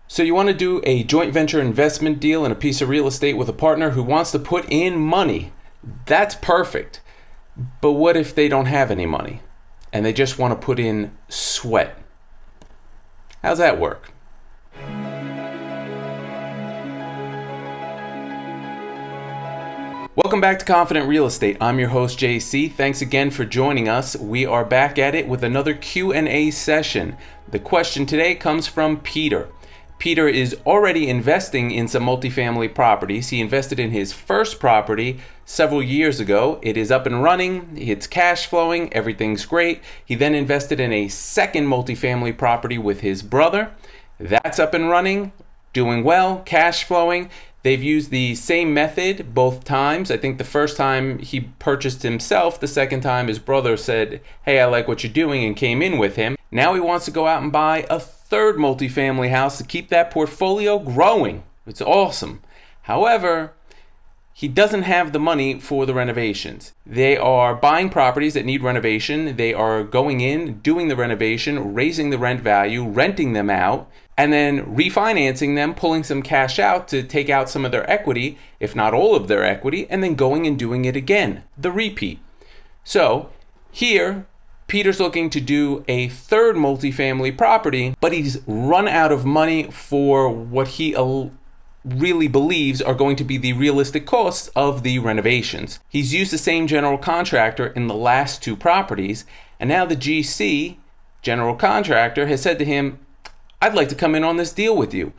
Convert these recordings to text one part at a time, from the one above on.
So you want to do a joint venture investment deal in a piece of real estate with a partner who wants to put in money. That's perfect. But what if they don't have any money and they just want to put in sweat? How's that work? Welcome back to Confident Real Estate. I'm your host, JC. Thanks again for joining us. We are back at it with another Q&A session. The question today comes from Peter. Peter is already investing in some multifamily properties. He invested in his first property several years ago. It is up and running. It's cash flowing. Everything's great. He then invested in a second multifamily property with his brother. That's up and running, doing well, cash flowing. They've used the same method both times. I think the first time he purchased himself, the second time his brother said, "Hey, I like what you're doing," and came in with him. Now he wants to go out and buy a third multifamily house to keep that portfolio growing. It's awesome. However, he doesn't have the money for the renovations. They are buying properties that need renovation. They are going in, doing the renovation, raising the rent value, renting them out, and then refinancing them, pulling some cash out to take out some of their equity, if not all of their equity, and then going and doing it again, the repeat. So here, Peter's looking to do a third multifamily property, but he's run out of money for what he really believes are going to be the realistic costs of the renovations. He's used the same general contractor in the last two properties, and now the GC, General Contractor, has said to him, "I'd like to come in on this deal with you,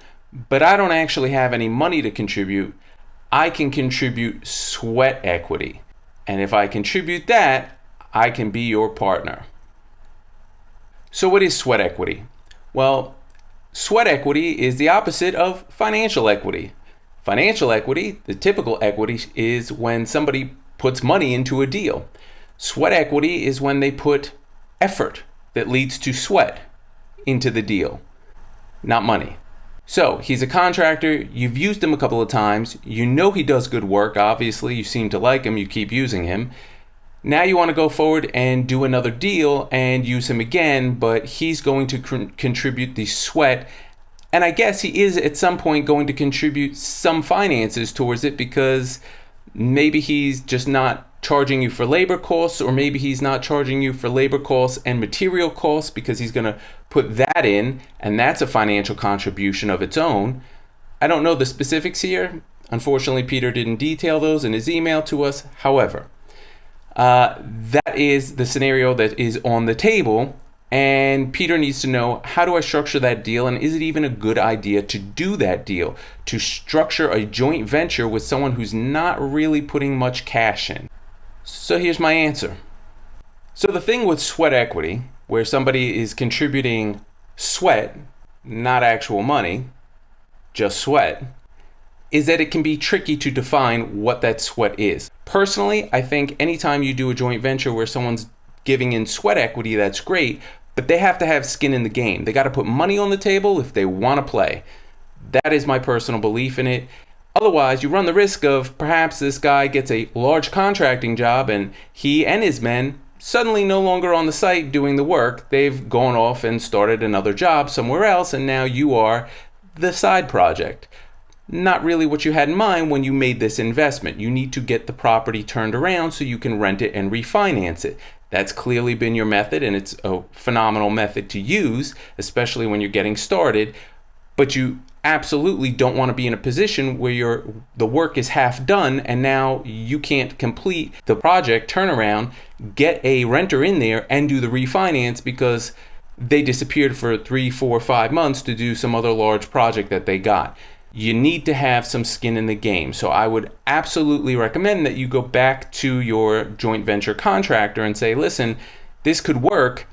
but I don't actually have any money to contribute. I can contribute sweat equity. And if I contribute that, I can be your partner." So what is sweat equity? Well, sweat equity is the opposite of financial equity. Financial equity, the typical equity, is when somebody puts money into a deal. Sweat equity is when they put effort that leads to sweat into the deal, not money. So he's a contractor. You've used him a couple of times. You know he does good work. Obviously, you seem to like him. You keep using him. Now you want to go forward and do another deal and use him again, but he's going to contribute the sweat. And I guess he is at some point going to contribute some finances towards it, because maybe he's just not charging you for labor costs, or maybe he's not charging you for labor costs and material costs because he's going to put that in, and that's a financial contribution of its own. I don't know the specifics here. Unfortunately, Peter didn't detail those in his email to us. However, that is the scenario that is on the table, and Peter needs to know, how do I structure that deal, and is it even a good idea to do that deal, to structure a joint venture with someone who's not really putting much cash in? So here's my answer. So the thing with sweat equity, where somebody is contributing sweat, not actual money, just sweat, is that it can be tricky to define what that sweat is. Personally, I think anytime you do a joint venture where someone's giving in sweat equity, that's great, but they have to have skin in the game. They got to put money on the table if they want to play. That is my personal belief in it. Otherwise, you run the risk of perhaps this guy gets a large contracting job and he and his men suddenly no longer on the site doing the work. They've gone off and started another job somewhere else, and now you are the side project. Not really what you had in mind when you made this investment. You need to get the property turned around so you can rent it and refinance it. That's clearly been your method, and it's a phenomenal method to use, especially when you're getting started. But you absolutely don't want to be in a position where the work is half done and now you can't complete the project turnaround, get a renter in there, and do the refinance because they disappeared for 3, 4, 5 months to do some other large project that they got. You need to have some skin in the game. So I would absolutely recommend that you go back to your joint venture contractor and say, listen, this could work,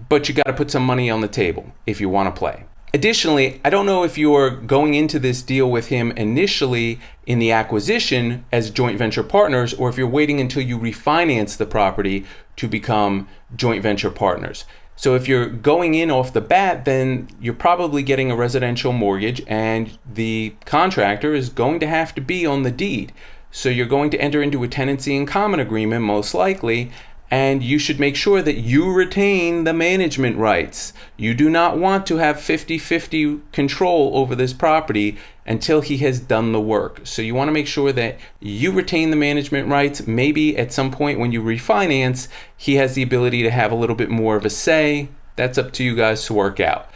but you got to put some money on the table if you want to play. Additionally, I don't know if you're going into this deal with him initially in the acquisition as joint venture partners, or if you're waiting until you refinance the property to become joint venture partners. So if you're going in off the bat, then you're probably getting a residential mortgage and the contractor is going to have to be on the deed. So you're going to enter into a tenancy in common agreement most likely, and you should make sure that you retain the management rights. You do not want to have 50-50 control over this property until he has done the work. So you want to make sure that you retain the management rights. Maybe at some point when you refinance, he has the ability to have a little bit more of a say. That's up to you guys to work out.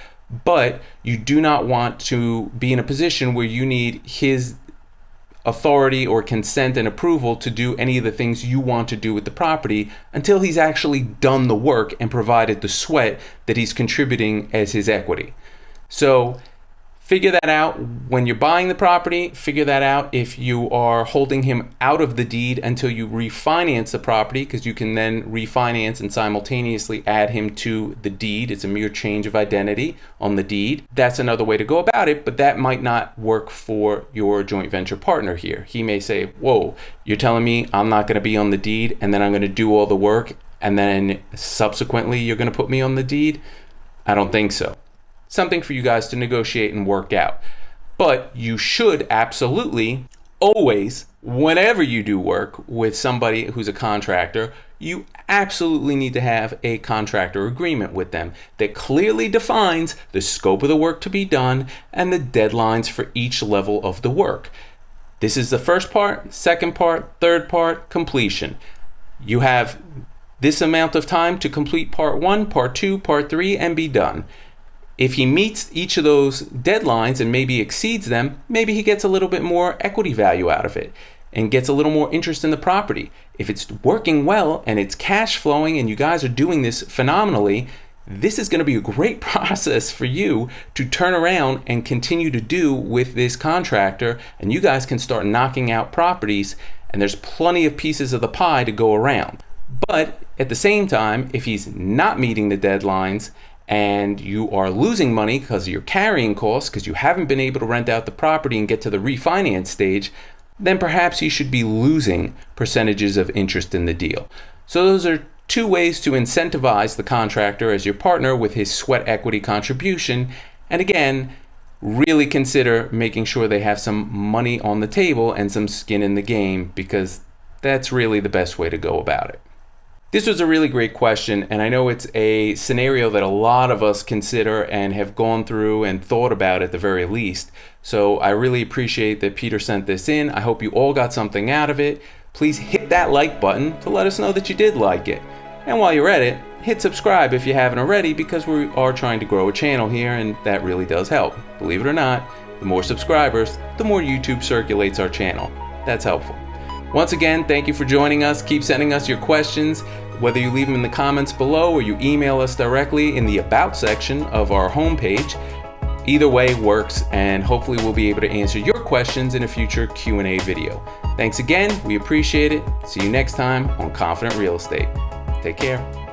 But you do not want to be in a position where you need his authority or consent and approval to do any of the things you want to do with the property until he's actually done the work and provided the sweat that he's contributing as his equity. So figure that out when you're buying the property. Figure that out if you are holding him out of the deed until you refinance the property, because you can then refinance and simultaneously add him to the deed. It's a mere change of identity on the deed. That's another way to go about it, but that might not work for your joint venture partner here. He may say, whoa, you're telling me I'm not going to be on the deed and then I'm going to do all the work and then subsequently you're going to put me on the deed? I don't think so. Something for you guys to negotiate and work out. But you should absolutely always, whenever you do work with somebody who's a contractor, you absolutely need to have a contractor agreement with them that clearly defines the scope of the work to be done and the deadlines for each level of the work. This is the first part, second part, third part, completion. You have this amount of time to complete part 1, part 2, part 3, and be done. If he meets each of those deadlines and maybe exceeds them, maybe he gets a little bit more equity value out of it and gets a little more interest in the property. If it's working well and it's cash flowing and you guys are doing this phenomenally, this is going to be a great process for you to turn around and continue to do with this contractor, and you guys can start knocking out properties, and there's plenty of pieces of the pie to go around. But at the same time, if he's not meeting the deadlines and you are losing money because of your carrying costs, because you haven't been able to rent out the property and get to the refinance stage, then perhaps you should be losing percentages of interest in the deal. So those are two ways to incentivize the contractor as your partner with his sweat equity contribution. And again, really consider making sure they have some money on the table and some skin in the game, because that's really the best way to go about it. This was a really great question, and I know it's a scenario that a lot of us consider and have gone through and thought about at the very least. So I really appreciate that Peter sent this in. I hope you all got something out of it. Please hit that like button to let us know that you did like it. And while you're at it, hit subscribe if you haven't already, because we are trying to grow a channel here, and that really does help. Believe it or not, the more subscribers, the more YouTube circulates our channel. That's helpful. Once again, thank you for joining us. Keep sending us your questions, whether you leave them in the comments below or you email us directly in the About section of our homepage. Either way works, and hopefully we'll be able to answer your questions in a future Q&A video. Thanks again, we appreciate it. See you next time on Confident Real Estate. Take care.